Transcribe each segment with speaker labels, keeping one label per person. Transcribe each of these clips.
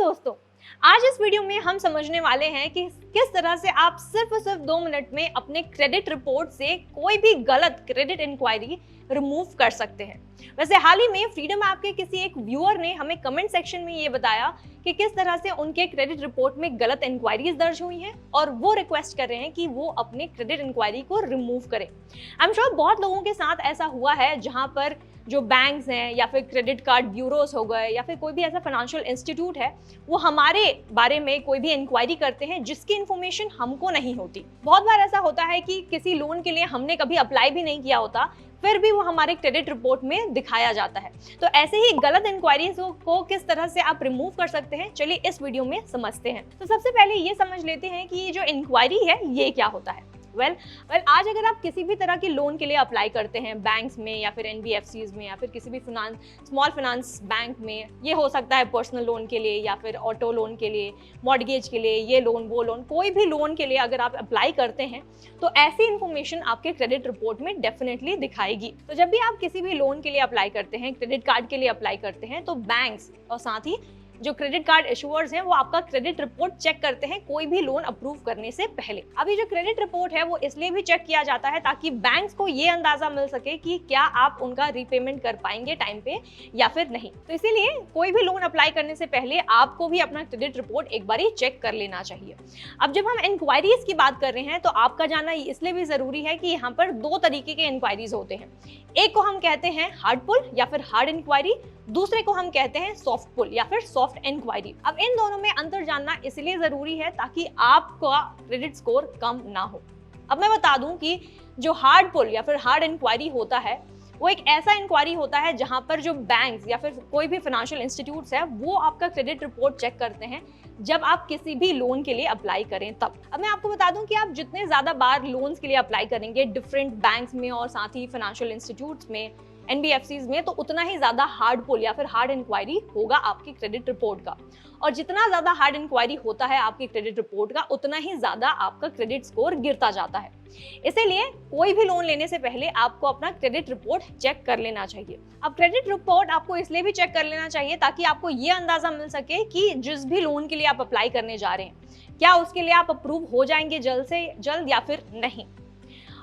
Speaker 1: दोस्तों, आज इस वीडियो में हम समझने वाले हैं कि किस तरह से आप सिर्फ और सिर्फ 2 मिनट में अपने क्रेडिट रिपोर्ट से कोई भी गलत क्रेडिट इंक्वायरी रिमूव कर सकते हैं। वैसे हाल ही में फ्रीडम ऐप के किसी एक व्यूअर ने हमें कमेंट सेक्शन में ये बताया कि किस तरह से उनके क्रेडिट रिपोर्ट में गलत इंक्वायरीज दर्ज हुई हैं और वो रिक्वेस्ट कर रहे हैं कि वो अपने क्रेडिट इंक्वायरी को रिमूव करें। आई एम श्योर बहुत लोगों के साथ ऐसा हुआ है जहां पर जो बैंक्स हैं या फिर क्रेडिट कार्ड ब्यूरोस हो गए या फिर कोई भी ऐसा फाइनेंशियल इंस्टीट्यूट है, वो हमारे बारे में कोई भी इंक्वायरी करते हैं जिसकी इन्फॉर्मेशन हमको नहीं होती। बहुत बार ऐसा होता है कि किसी लोन के लिए हमने कभी अप्लाई भी नहीं किया होता, फिर भी वो हमारे क्रेडिट रिपोर्ट में दिखाया जाता है। तो ऐसे ही गलत इंक्वायरीज को किस तरह से आप रिमूव कर सकते हैं, चलिए इस वीडियो में समझते हैं। तो सबसे पहले ये समझ लेते हैं कि ये जो इंक्वायरी है ये क्या होता है। वेल आज अगर आप किसी भी तरह के लोन के लिए अप्लाई करते हैं बैंक्स में या फिर एनबीएफसीज में या फिर किसी भी स्मॉल फाइनेंस बैंक में, ये हो सकता है पर्सनल लोन के लिए या फिर ऑटो लोन के लिए, मॉर्गेज के लिए, ये लोन वो लोन, कोई भी लोन के लिए अगर आप अप्लाई करते हैं तो ऐसी इन्फॉर्मेशन आपके क्रेडिट रिपोर्ट में डेफिनेटली दिखाएगी। तो जब भी आप किसी भी लोन के लिए अप्लाई करते हैं, क्रेडिट कार्ड के लिए अप्लाई करते हैं, तो बैंक्स और साथ ही जो क्रेडिट कार्ड इशुअर्स हैं वो आपका क्रेडिट रिपोर्ट चेक करते हैं कोई भी लोन अप्रूव करने से पहले। अभी जो क्रेडिट रिपोर्ट है वो इसलिए भी चेक किया जाता है ताकि बैंक्स को ये अंदाजा मिल सके कि क्या आप उनका रीपेमेंट कर पाएंगे टाइम पे या फिर नहीं। तो इसीलिए कोई भी लोन अप्लाई करने से पहले आपको भी अपना क्रेडिट रिपोर्ट एक बार चेक कर लेना चाहिए। अब जब हम इंक्वायरीज की बात कर रहे हैं तो आपका जानना इसलिए भी जरूरी है कि यहाँ पर 2 तरीके के इंक्वायरीज होते हैं। एक को हम कहते हैं हार्ड पुल या फिर हार्ड इंक्वायरी, दूसरे को हम कहते हैं सॉफ्ट पुल या फिर सॉफ्ट इंक्वायरी। अब इन दोनों में अंतर जानना इसलिए जरूरी है ताकि आपका क्रेडिट स्कोर कम ना हो। अब मैं बता दूं कि जो हार्ड पुल या फिर हार्ड इंक्वायरी होता है वो एक ऐसा इंक्वायरी होता है जहां पर जो बैंक्स या फिर कोई भी फाइनेंशियल इंस्टीट्यूट्स है वो आपका क्रेडिट रिपोर्ट चेक करते हैं जब आप किसी भी लोन के लिए अप्लाई करें तब। अब मैं आपको बता दूं कि आप जितने ज्यादा बार लोन्स के लिए अप्लाई करेंगे डिफरेंट बैंक्स में और साथ ही फाइनेंशियल इंस्टीट्यूट्स में, एनबीएफसीज में, तो उतना ही ज्यादा हार्ड पुल या फिर हार्ड इंक्वायरी होगा आपकी क्रेडिट रिपोर्ट का। और जितना ज्यादा हार्ड इंक्वायरी होता है आपकी क्रेडिट रिपोर्ट का, उतना ही ज्यादा आपका क्रेडिट स्कोर गिरता जाता है। इसीलिए कोई भी लोन लेने से पहले आपको अपना क्रेडिट रिपोर्ट चेक कर लेना चाहिए। अब क्रेडिट रिपोर्ट आपको इसलिए भी चेक कर लेना चाहिए ताकि आपको ये अंदाजा मिल सके कि जिस भी लोन के लिए आप अप्लाई करने जा रहे हैं क्या उसके लिए आप अप्रूव हो जाएंगे जल्द से जल्द या फिर नहीं।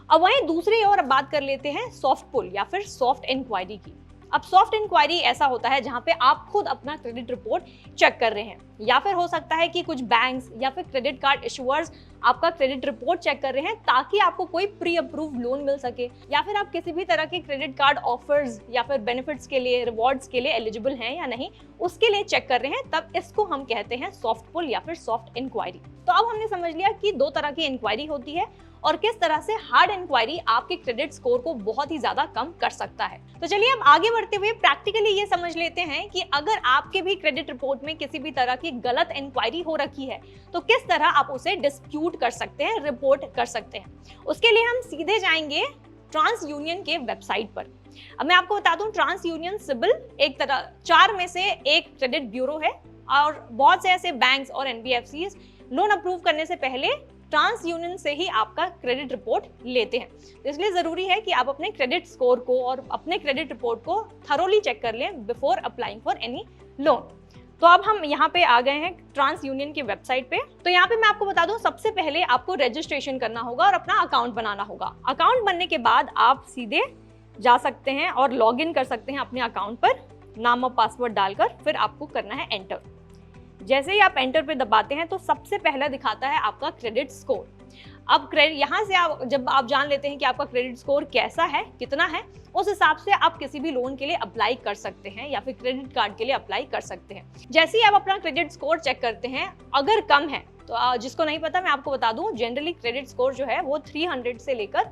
Speaker 1: अब वहीं दूसरी ओर बात कर लेते हैं सॉफ्ट पुल या फिर सॉफ्ट इंक्वायरी की। अब सॉफ्ट इंक्वायरी ऐसा होता है जहां पे आप खुद अपना क्रेडिट रिपोर्ट चेक कर रहे हैं, या फिर हो सकता है कि कुछ बैंक्स या फिर क्रेडिट कार्ड इशुअर्स आपका क्रेडिट रिपोर्ट चेक कर रहे हैं ताकि आपको कोई प्री अप्रूव लोन मिल सके, या फिर आप किसी भी तरह के क्रेडिट कार्ड ऑफर्स या फिर बेनिफिट्स के लिए, रिवॉर्ड्स के लिए एलिजिबल हैं या नहीं, उसके लिए चेक कर रहे हैं, तब इसको हम कहते हैं सॉफ्ट पुल या फिर सॉफ्ट इंक्वायरी। तो अब हमने समझ लिया कि 2 तरह की इंक्वायरी होती है और किस तरह से हार्ड इंक्वायरी आपके क्रेडिट स्कोर को बहुत ही ज्यादा कम कर सकता है। तो चलिए अब आगे बढ़ते हुए प्रैक्टिकली ये समझ लेते हैं कि अगर आपके भी क्रेडिट रिपोर्ट में किसी भी तरह की गलत इंक्वायरी हो रखी है तो किस तरह आप उसे डिस्प्यूट कर सकते हैं, रिपोर्ट कर सकते हैं। उसके लिए हम सीधे जाएंगे ट्रांस यूनियन के वेबसाइट पर। अब मैं आपको बता दूं, ट्रांस यूनियन सिबिल एक तरह 4 में से एक क्रेडिट ब्यूरो है और बहुत से ऐसे बैंक्स और एनबीएफसीज लोन अप्रूव करने से पहले ट्रांस यूनियन से ही आपका क्रेडिट रिपोर्ट लेते हैं। तो इसलिए जरूरी है कि आप अपने क्रेडिट स्कोर को और अपने क्रेडिट रिपोर्ट को थरोली चेक कर लें before applying for any loan. तो अब हम यहाँ पे आ गए हैं ट्रांस यूनियन की वेबसाइट पे। तो यहाँ पे मैं आपको बता दूं, सबसे पहले आपको रजिस्ट्रेशन करना होगा और अपना अकाउंट बनाना होगा। अकाउंट बनने के बाद आप सीधे जा सकते हैं और लॉग इन कर सकते हैं अपने अकाउंट पर, नाम और पासवर्ड डालकर। फिर आपको करना है एंटर। जैसे ही आप एंटर पे दबाते हैं तो सबसे पहला दिखाता है आपका क्रेडिट स्कोर। अब यहाँ से जब आप जान लेते हैं कि आपका क्रेडिट स्कोर कैसा है, कितना है, उस हिसाब से आप किसी भी लोन के लिए अप्लाई कर सकते हैं या फिर क्रेडिट कार्ड के लिए अप्लाई कर सकते हैं। जैसे ही आप अपना क्रेडिट स्कोर चेक करते हैं, अगर कम है तो जिसको नहीं पता मैं आपको बता दूं, जनरली क्रेडिट स्कोर जो है वो 300 से लेकर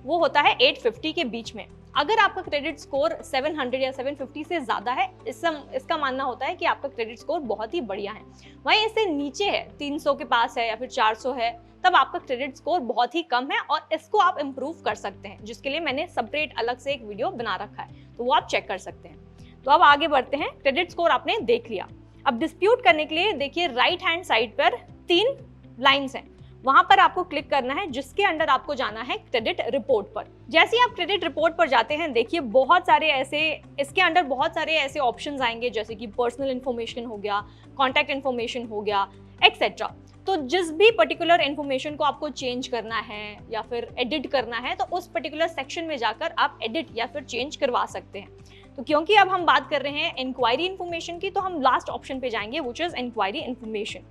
Speaker 1: वो होता है 850 के बीच में। अगर आपका क्रेडिट स्कोर 700 या 750 से ज्यादा है, इसका मानना होता है कि आपका क्रेडिट स्कोर बहुत ही बढ़िया है। वहीं इससे नीचे है, 300 के पास है या फिर 400 है, तब आपका क्रेडिट स्कोर बहुत ही कम है और इसको आप इम्प्रूव कर सकते हैं, जिसके लिए मैंने सेपरेट अलग से एक वीडियो बना रखा है, तो वो आप चेक कर सकते हैं। तो अब आगे बढ़ते हैं। क्रेडिट स्कोर आपने देख लिया। अब डिस्प्यूट करने के लिए देखिए राइट हैंड साइड पर 3 लाइन्स हैं। वहां पर आपको क्लिक करना है, जिसके अंडर आपको जाना है क्रेडिट रिपोर्ट पर। जैसे ही आप क्रेडिट रिपोर्ट पर जाते हैं, देखिए बहुत सारे ऐसे ऑप्शंस आएंगे, जैसे कि पर्सनल इन्फॉर्मेशन हो गया, कॉन्टैक्ट इन्फॉर्मेशन हो गया, एक्सेट्रा। तो जिस भी पर्टिकुलर इन्फॉर्मेशन को आपको चेंज करना है या फिर एडिट करना है, तो उस पर्टिकुलर सेक्शन में जाकर आप एडिट या फिर चेंज करवा सकते हैं। तो क्योंकि अब हम बात कर रहे हैं इंक्वायरी इन्फॉर्मेशन की, तो हम लास्ट ऑप्शन पे जाएंगे, व्हिच इज इंक्वायरी इन्फॉर्मेशन।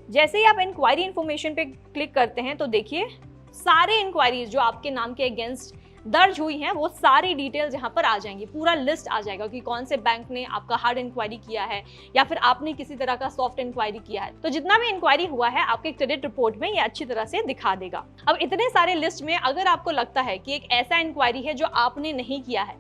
Speaker 1: जैसे ही आप इंक्वायरी इन्फॉर्मेशन पे क्लिक करते हैं, तो देखिए सारे इंक्वायरीज जो आपके नाम के अगेंस्ट दर्ज हुई हैं, वो सारी डिटेल्स यहाँ पर आ जाएंगी, पूरा लिस्ट आ जाएगा कि कौन से बैंक ने आपका हार्ड इंक्वायरी किया है या फिर आपने किसी तरह का सॉफ्ट इंक्वायरी किया है। तो जितना भी इंक्वायरी हुआ है आपके क्रेडिट रिपोर्ट में ये अच्छी तरह से दिखा देगा। अब इतने सारे लिस्ट में अगर आपको लगता है कि एक ऐसा इंक्वायरी है जो आपने नहीं किया है,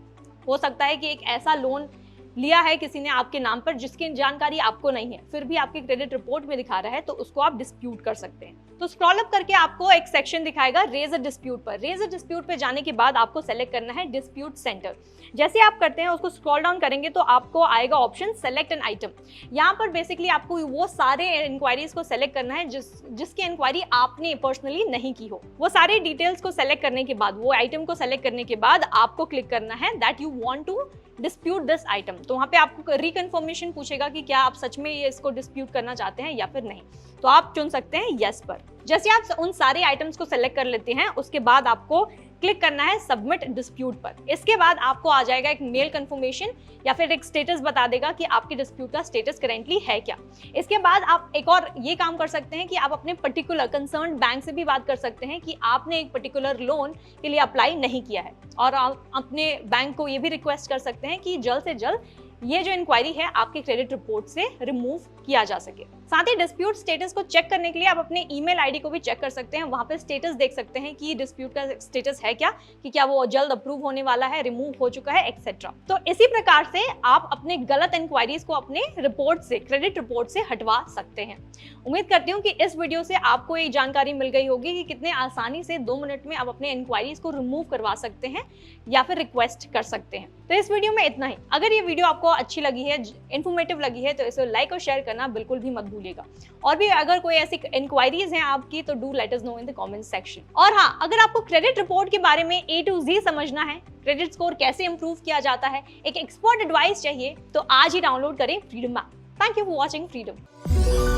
Speaker 1: हो सकता है कि एक ऐसा लोन लिया है किसी ने आपके नाम पर जिसकी जानकारी आपको नहीं है, फिर भी आपके क्रेडिट रिपोर्ट में दिखा रहा है, तो उसको आप डिस्प्यूट कर सकते हैं। तो स्क्रॉल अप करके आपको एक सेक्शन दिखाएगा रेज अ डिस्प्यूट पर। रेज अ डिस्प्यूट पे जाने के बाद आपको सेलेक्ट करना है डिस्प्यूट सेंटर। जैसे आप करते हैं, उसको स्क्रॉल डाउन करेंगे तो आपको आएगा ऑप्शन सेलेक्ट एन आइटम। यहाँ पर बेसिकली आपको वो सारे इंक्वायरीज को सेलेक्ट करना है जिसकी इंक्वायरी आपने पर्सनली नहीं की हो। वो सारे डिटेल्स को सेलेक्ट करने के बाद, वो आइटम को सेलेक्ट करने के बाद आपको क्लिक करना है that you want to dispute this item. तो वहाँ पे आपको रिकन्फर्मेशन पूछेगा कि क्या आप सच में ये इसको डिस्प्यूट करना चाहते हैं या फिर नहीं, तो आप चुन सकते हैं यस पर। जैसे आप उन सारे आइटम्स को सेलेक्ट कर लेते हैं, उसके बाद आपको क्लिक करना है सबमिट डिस्प्यूट पर। इसके बाद आपको आ जाएगा एक मेल कंफर्मेशन या फिर एक स्टेटस बता देगा कि आपके डिस्प्यूट का स्टेटस करेंटली है क्या। इसके बाद आप एक और ये काम कर सकते हैं कि आप अपने पर्टिकुलर कंसर्न बैंक से भी बात कर सकते हैं कि आपने एक पर्टिकुलर लोन के लिए अप्लाई नहीं किया है, और आप अपने बैंक को ये भी रिक्वेस्ट कर सकते हैं कि जल्द से जल्द ये जो इंक्वायरी है आपके क्रेडिट रिपोर्ट से रिमूव किया जा सके। साथ ही डिस्प्यूट स्टेटस को चेक करने के लिए आप अपने ईमेल आईडी को भी चेक कर सकते हैं। वहां पे स्टेटस देख सकते हैं कि डिस्प्यूट का स्टेटस है क्या, कि क्या वो जल्द अप्रूव होने वाला है, रिमूव हो चुका है, एक्सेट्रा। तो इसी प्रकार से आप अपने गलत इंक्वायरीज को अपने रिपोर्ट से, क्रेडिट रिपोर्ट से हटवा सकते हैं। उम्मीद करती हूँ कि इस वीडियो से आपको ये जानकारी मिल गई होगी कि कितने आसानी से 2 मिनट में आप अपने इंक्वायरीज को रिमूव करवा सकते हैं या फिर रिक्वेस्ट कर सकते हैं। तो इस वीडियो में इतना ही। अगर ये वीडियो आपको अच्छी लगी है, इन्फॉर्मेटिव लगी है, तो इसे लाइक और शेयर करना बिल्कुल भी मत भूलिएगा। और भी अगर कोई ऐसी इंक्वायरीज हैं आपकी, तो do let us know in the comment section. और हाँ, अगर आपको क्रेडिट रिपोर्ट के बारे में A to Z समझना है, क्रेडिट स्कोर कैसे इंप्रूव किया जाता है, एक एक्सपर्ट एडवाइस चाहिए, तो आज ही डाउनलोड करें freedom app. Thank you for watching freedom.